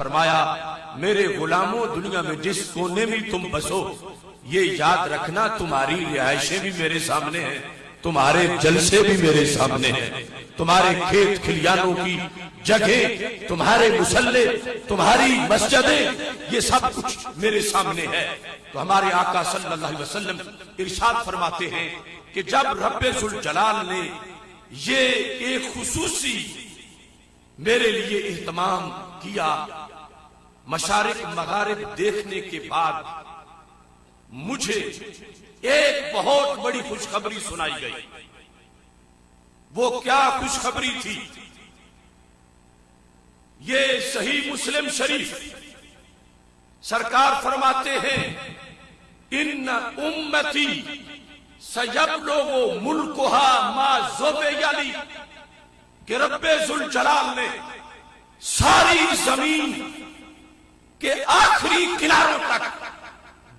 फरमाया, मेरे गुलामों, दुनिया में जिस कोने में तुम बसो, ये याद रखना तुम्हारी रिहायशें भी मेरे सामने हैं, तुम्हारे जलसे भी मेरे सामने हैं, तुम्हारे खेत खलियानों की जगह, तुम्हारे मुसल्ले, तुम्हारी मस्जिदें, ये सब कुछ मेरे सामने है। तो हमारे आका सल्लल्लाहु अलैहि वसल्लम इरशाद फरमाते हैं कि जब रब्बे जुल जलाल ने ये एक खुसूसी मेरे लिए इहतमाम किया, मशारिक मगारिब देखने के बाद मुझे एक बहुत बड़ी खुशखबरी सुनाई गई। वो क्या खुशखबरी थी? ये सही मुस्लिम शरीफ सरकार फरमाते हैं, इन्न उम्मती सयबलुगु मुल्कुहा मा ज़ुबयली, कि रब्बे जुल जलाल ने सारी जमीन के आखिरी किनारों तक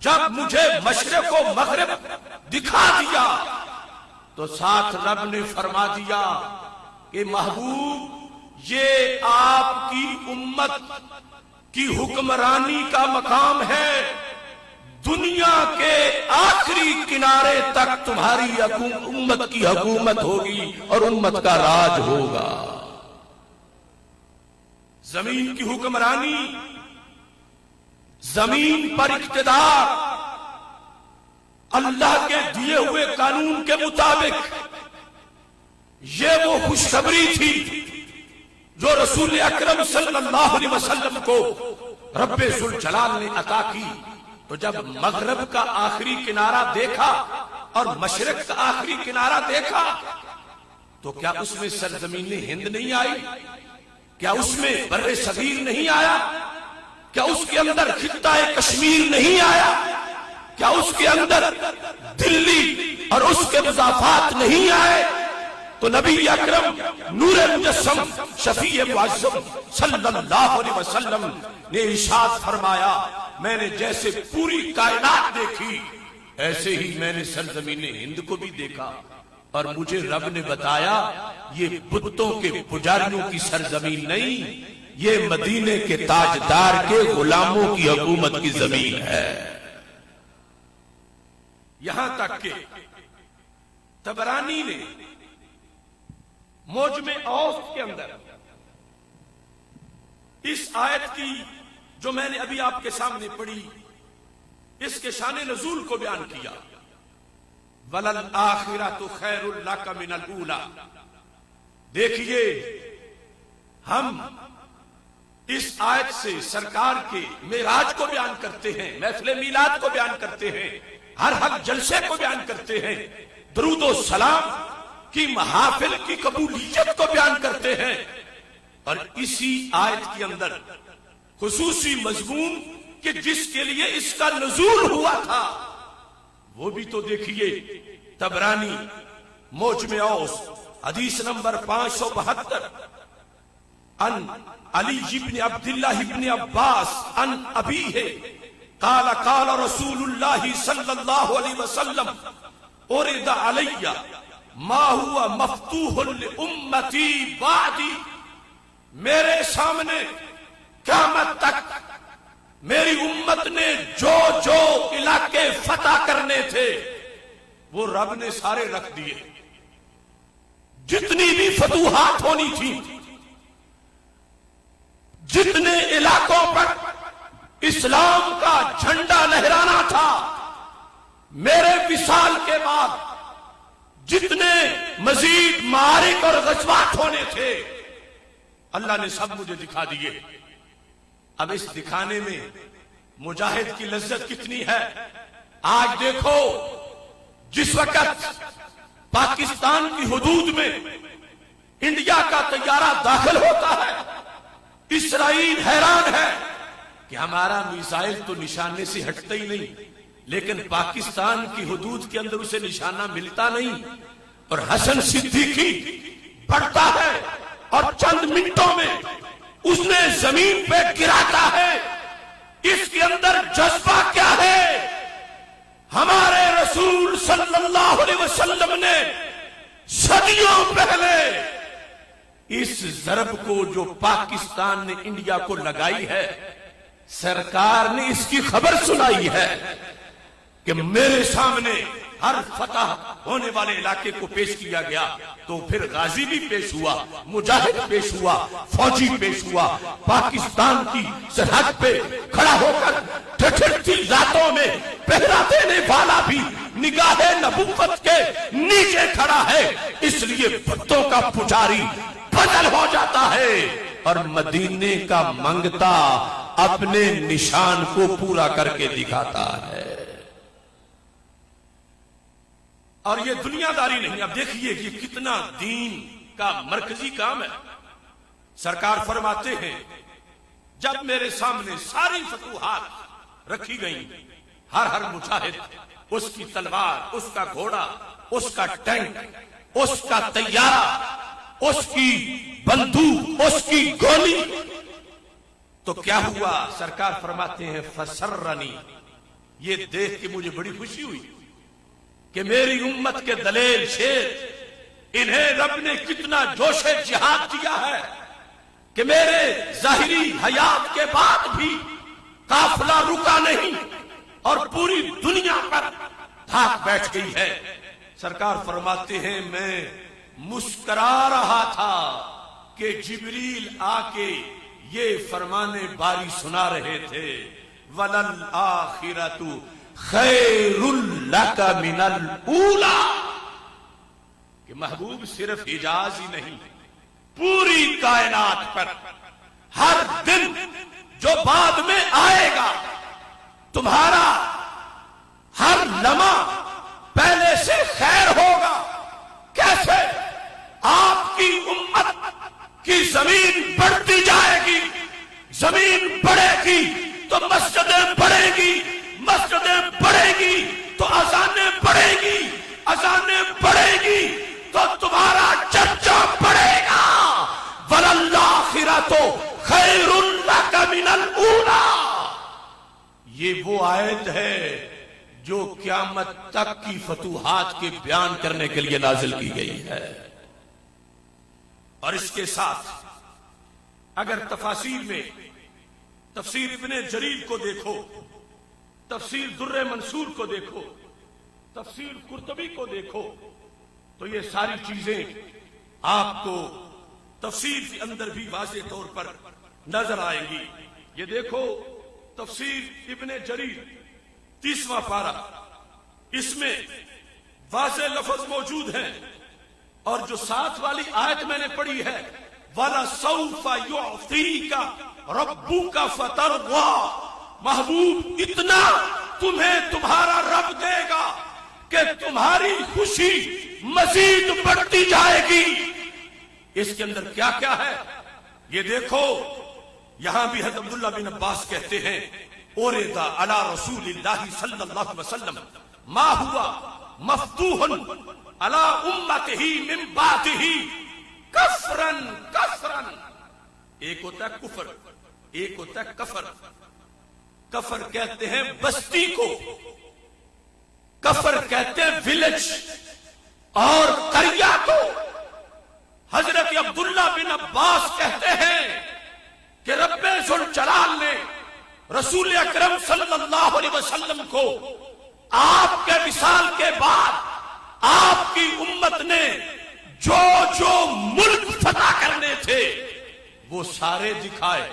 जब मुझे मशरिक व मगरिब दिखा दिया, तो साथ रब ने फरमा दिया कि महबूब, ये आपकी उम्मत की हुक्मरानी का मकाम है, दुनिया के आखिरी किनारे तक तुम्हारी उम्मत की हुकूमत होगी और उम्मत का राज होगा। जमीन की हुक्मरानी, जमीन पर इख्तिदार, अल्लाह के दिए हुए कानून के मुताबिक, ये वो खुशखबरी थी जो रसूल अकरम सल्लल्लाहु अलैहि वसल्लम को रब्बे जुल जलाल ने अता की। तो जब मगरब का आखिरी किनारा देखा और मशरिक का आखिरी किनारा देखा, तो क्या उसमें सरजमीन हिंद नहीं आई? क्या उसमें बर्रे सगीर नहीं आया? क्या उसके अंदर खित्ता कश्मीर नहीं आया? क्या उसके अंदर दिल्ली और उसके मुजाफात नहीं आए? तो नबी अकरम नूरे मुजस्सम शफीए मुअज़्ज़म सल्लल्लाहु अलैहि वसल्लम ने इरशाद फरमाया, मैंने जैसे पूरी कायनात देखी, ऐसे ही मैंने सरजमीन हिंद को भी देखा। और मुझे रब ने बताया, ये बुतों के पुजारियों की सरजमीन नहीं, ये मदीने के ताजदार के गुलामों की हुकूमत की जमीन है। यहां तक के तबरानी ने मौजमे औस्त के अंदर इस आयत की जो मैंने अभी आपके सामने पढ़ी, इसके शाने नजूल को बयान किया। वलल आखिरतु खैरुल लका मिनल ऊला। देखिए, हम इस आयत से सरकार के मेराज को बयान करते हैं, महफिल मीलाद को बयान करते हैं, हर हक जलसे को बयान करते हैं, दरूदो सलाम की महाफिल की कबूलियत को बयान करते हैं। और इसी आयत के अंदर खुसूसी मजमून कि जिसके लिए इसका नुज़ूल हुआ था, वो भी तो देखिए। तबरानी मौजमे औस हदीस नंबर 572, अन अली इब्न अब्दुल्लाह इब्न अब्बास अन अबी है, काला काला रसूलुल्लाह सल्लल्लाहु अलैहि वसल्लम उरिदा अलैया मा हुआ मफ्तूहुल उम्मती बादी। मेरे सामने क़यामत तक मेरी उम्मत ने जो जो इलाके फतह करने थे, वो रब ने सारे रख दिए। जितनी भी फतूहात होनी थी, जितने इलाकों पर इस्लाम का झंडा लहराना था, मेरे विसाल के बाद जितने मजीद मारिक और गज़वात होने थे, अल्लाह ने सब मुझे दिखा दिए। अब इस दिखाने में मुजाहिद की लज्जत कितनी है। आज देखो, जिस वक्त पाकिस्तान की हुदूद में इंडिया का तैयारा दाखिल होता है, इस्राईल हैरान है कि हमारा मिसाइल तो निशाने से हटता ही नहीं, लेकिन पाकिस्तान की हुदूद के अंदर उसे निशाना मिलता नहीं। और हसन सिद्दीकी बढ़ता है और चंद मिनटों में उसने जमीन पे गिराता है। इसके अंदर जज्बा क्या है? हमारे रसूल सल्लल्लाहु अलैहि वसल्लम ने सदियों पहले इस जरब को जो पाकिस्तान ने इंडिया को लगाई है, सरकार ने इसकी खबर सुनाई है कि मेरे सामने हर फतह होने वाले इलाके को पेश किया गया, तो फिर गाजी भी पेश हुआ, मुजाहिद पेश हुआ, फौजी पेश हुआ। पाकिस्तान की सरहद पे खड़ा होकर ठठरती रातों में पहरा देने वाला भी निगाहे नबुव्वत के नीचे खड़ा है। इसलिए बुतों का पुजारी बदल हो जाता है और मदीने का मंगता अपने निशान को पूरा करके दिखाता है। और ये दुनियादारी नहीं। अब देखिए कि कितना दीन का मरकजी काम है। सरकार फरमाते हैं, जब मेरे सामने सारी फतूहात रखी गई, हर मुजाहिद, उसकी तलवार, उसका घोड़ा, उसका टैंक, उसका तैयारा, उसकी बंदूक, उसकी गोली, तो क्या हुआ? सरकार फरमाते हैं, फसर्रनी, ये देख के मुझे बड़ी खुशी हुई कि मेरी उम्मत के दलेल शेर, इन्हें रब ने कितना जोशे जिहाद दिया है कि मेरे जाहिरी हयात के बाद भी काफिला रुका नहीं और पूरी दुनिया पर धाक बैठ गई है। सरकार फरमाते हैं, मैं मुस्करा रहा था कि जिब्रील आके ये फरमाने बारी सुना रहे थे, वलल आखिरतु खैरुल लका मिनल ऊला, कि महबूब सिर्फ हिजाज ही नहीं, पूरी कायनात पर हर दिन जो बाद में आएगा, तुम्हारा हर लम्हा पहले से खैर होगा। कैसे? आपकी उम्मत की जमीन बढ़ती जाएगी, जमीन बढ़ेगी तो मस्जिदें बढ़ेगी, मस्जिदें बढ़ेगी तो अजानें बढ़ेगी, अजानें बढ़ेगी तो तुम्हारा चर्चा बढ़ेगा। वलल्लाखिरतु खैरुल लका मिनल ऊला, ये वो आयत है जो क़यामत तक की फतूहात के बयान करने के लिए नाजिल की गई है। और इसके साथ अगर तफासीर में तफसीर इब्ने जरीर को देखो, तफसीर दुर्रे मंसूर को देखो, तफसीर कुर्तबी को देखो, तो ये सारी चीजें आपको तफसीर के अंदर भी वाज़ेह तौर पर नजर आएंगी। ये देखो तफसीर इब्ने जरीर 30वां पारा, इसमें वाज़ेह लफ्ज मौजूद हैं। और जो 7 वाली आयत मैंने पढ़ी है, वाला सौफा युअतीका रब्बुका फतरवा, महबूब इतना तुम्हें तुम्हारा रब देगा कि तुम्हारी खुशी मजीद बढ़ती जाएगी। इसके अंदर क्या क्या है ये देखो। यहां भी हज़रत अब्दुल्ला बिन अब्बास कहते हैं, ओरेदा अला रसूलिल्लाहि सल्लल्लाहु अलैहि वसल्लम मा हुआ मफ्तूहन अला उम्मतिही मिन बादिही कफरन कफरन। एक होता है कुफर, एक होता है कफर। कफर कहते हैं बस्ती को, कफर कहते हैं विलेज और करिया को। हजरत अब्दुल्ला बिन अब्बास कहते हैं कि रब्बे जुल जलाल ने रसूल अकरम सल्लल्लाहु अलैहि वसल्लम को आपके विसाल के बाद आपकी उम्मत ने जो जो मुल्क फतह करने थे वो सारे दिखाए।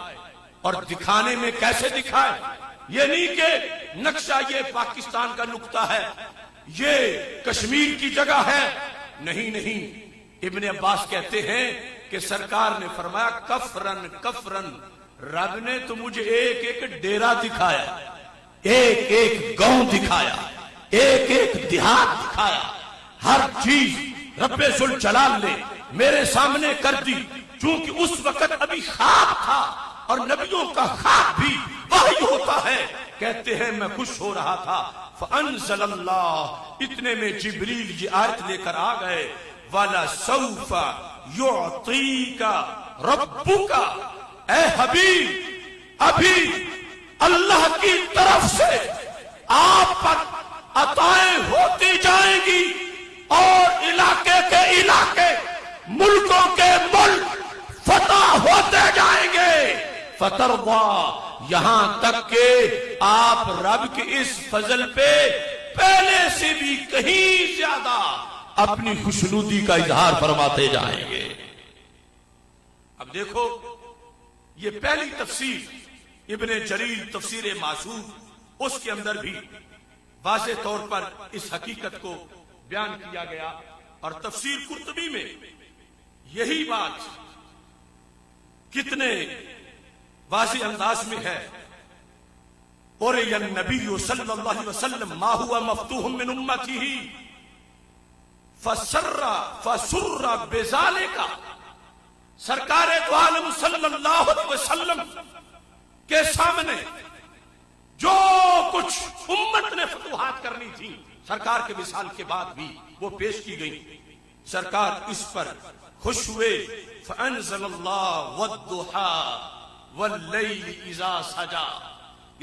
और दिखाने में कैसे दिखाए? ये नहीं कि नक्शा ये पाकिस्तान का नुक्ता है, ये कश्मीर की जगह है, नहीं नहीं। इब्ने अब्बास कहते हैं कि सरकार ने फरमाया कफरन कफरन, रब ने तो मुझे एक एक डेरा दिखाया, एक एक गांव दिखाया, एक एक देहात दिखाया, हर चीज रब्बे जुल जलाल ने मेरे सामने कर दी। चूंकि उस वक्त अभी ख्वाब था और नबियों का ख्वाब भी वही होता है। कहते हैं मैं खुश हो रहा था, फअंज़लल्लाह, इतने में जिब्रील ये आयत लेकर आ गए, वाला सौफा युअतीका रब्बुका, ए हबीब अभी अल्लाह की तरफ से आप पर अताएं होती जाएंगी और इलाके के इलाके, मुल्कों के मुल्क, फतह होते जाएंगे। फतरवा, यहां तक के आप रब के इस फजल पे पहले से भी कहीं ज्यादा अपनी खुशनुदी का इजहार फरमाते जाएंगे। अब देखो, ये पहली तफसीर इब्ने जरीर तफसीर मासूर, उसके अंदर भी वाज़े तौर पर इस हकीकत को बयान किया गया। और तफसीर कुर्तुबी में यही बात कितने वाज़े अंदाज में है। और नबी सल्लल्लाहु अलैहि वसल्लम मा हुआ मफ्तूह मिन उम्मतिही फसुर्रा बेजालिका, सरकार दो आलम सल्लल्लाहु अलैहि वसल्लम के सामने जो कुछ उम्मत ने फतूहात करनी थी सरकार के विसाल के बाद भी वो पेश की गई। सरकार इस पर खुश हुए। फअंज़लल्लाहु वद्दुहा वल्लैलि इज़ा सजा,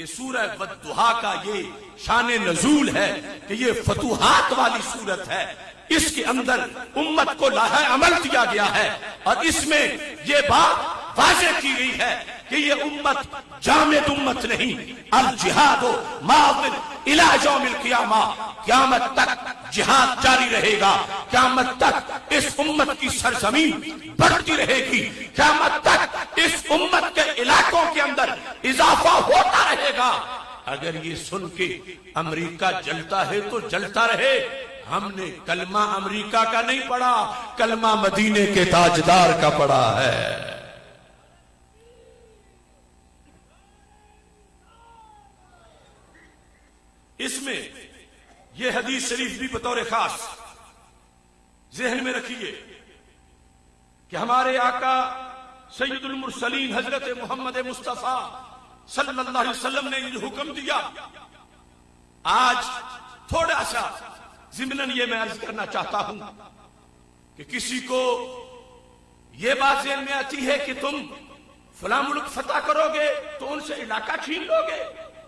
ये सूरह वद्दुहा का ये शान नजूल है कि ये फतूहात वाली सूरत है। इसके अंदर उम्मत को लाहे अमल दिया गया है और इसमें ये बात वाज़ेह की गई है कि ये उम्मत जामिद उम्मत नहीं, अल जिहादो मादिन इला यौमिल क़ियामा, क़यामत तक जिहाद जारी रहेगा। क़यामत तक इस उम्मत की सरजमीन बढ़ती रहेगी। क़यामत तक इस उम्मत के इलाकों के अंदर इजाफा होता रहेगा। अगर ये सुन के अमेरिका जलता है तो जलता रहे। हमने कलमा अमेरिका का नहीं पढ़ा, कलमा मदीने के ताजदार का पढ़ा है। इसमें यह हदीस शरीफ भी बतौर खास ज़हन में रखिए कि हमारे आका सैयदुल मुरसलीन हजरत मोहम्मद मुस्तफा सल्लल्लाहु अलैहि वसल्लम ने ये हुक्म दिया। आज थोड़ा सा ज़िम्नन ये मैं अर्ज करना चाहता हूं कि किसी को ये बात ज़हन में आती है कि तुम फला मुल्क फतह करोगे तो उनसे इलाका छीन लोगे,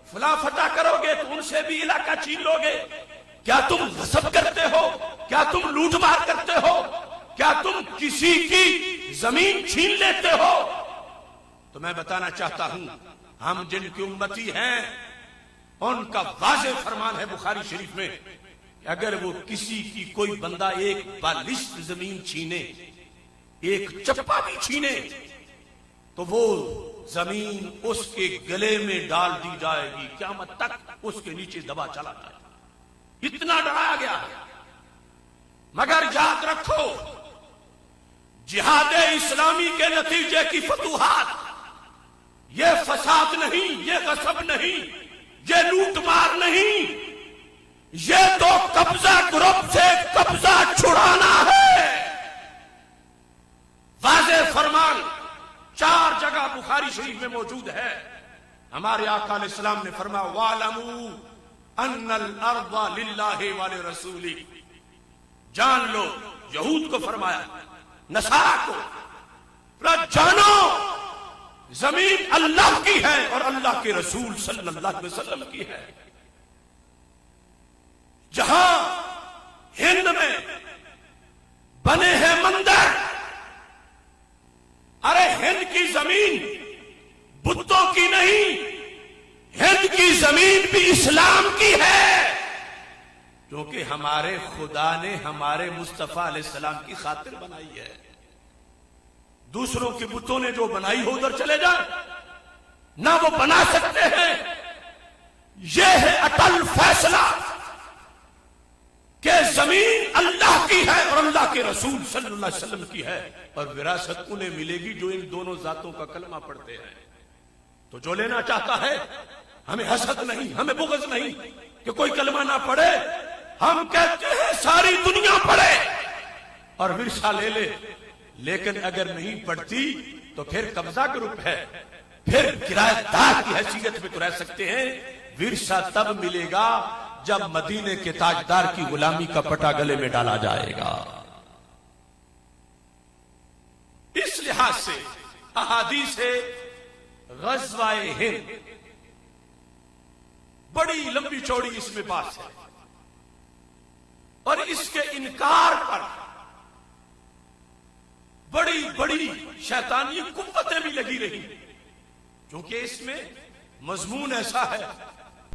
फला फतह करोगे तो उनसे भी इलाका छीन लोगे। क्या तुम गसब करते हो? क्या तुम लूटमार करते हो? क्या तुम किसी की जमीन छीन लेते हो? तो मैं बताना चाहता हूं, हम जिनकी उम्मती हैं उनका वाज़ेह फरमान है बुखारी शरीफ में कि अगर वो किसी की कोई बंदा एक बालिश्त जमीन छीने, एक चप्पा भी छीने, तो वो जमीन उसके गले में डाल दी जाएगी, क़यामत तक उसके नीचे दबा चला जाएगा। इतना डराया गया है। मगर याद रखो, जिहाद इस्लामी के नतीजे की फतूहात ये फसाद नहीं, ये गसब नहीं, ये लूटमार नहीं, ये तो कब्जा ग्रुप से कब्जा छुड़ाना है। वाज़ेह फरमान 4 जगह बुखारी शरीफ में मौजूद है। हमारे आका अलैहिस्सलाम ने फरमाया वालमू अन्नल अर्दा लिल्लाहि व लिरसूली, जान लो, यहूद को फरमाया, नसारा को, जानो जमीन अल्लाह की है और अल्लाह के रसूल सल्लल्लाहु अलैहि वसल्लम की है। जहां हिंद में बने हैं मंदिर, अरे हिंद की जमीन बुतों की नहीं, हिंद की जमीन भी इस्लाम की है, क्योंकि हमारे खुदा ने हमारे मुस्तफा अलैहिस्सलाम की खातिर बनाई है। दूसरों के बुतों ने जो बनाई हो उधर चले जाए, ना वो बना सकते हैं। यह है अटल फैसला कि जमीन अल्लाह की है और अल्लाह के रसूल सल्लल्लाहु अलैहि वसल्लम की है, और विरासत उन्हें मिलेगी जो इन दोनों जातों का कलमा पढ़ते हैं। तो जो लेना चाहता है, हमें हसद नहीं, हमें बुग़्ज़ नहीं कि कोई कलमा ना पढ़े। हम कहते हैं सारी दुनिया पढ़े और विरसा ले ले, लेकिन अगर नहीं पढ़ती तो फिर कब्जा ग्रुप है, फिर किराएदार की हैसियत में तो रह सकते हैं। विरसा तब मिलेगा जब मदीने के ताजदार की गुलामी का पटा गले में डाला जाएगा। इस लिहाज से अहादीस ग़ज़वाए हिंद बड़ी लंबी चौड़ी इसमें बात है, और इसके इनकार पर बड़ी बड़ी शैतानी कुव्वतें भी लगी रही, क्योंकि इसमें मजमून ऐसा है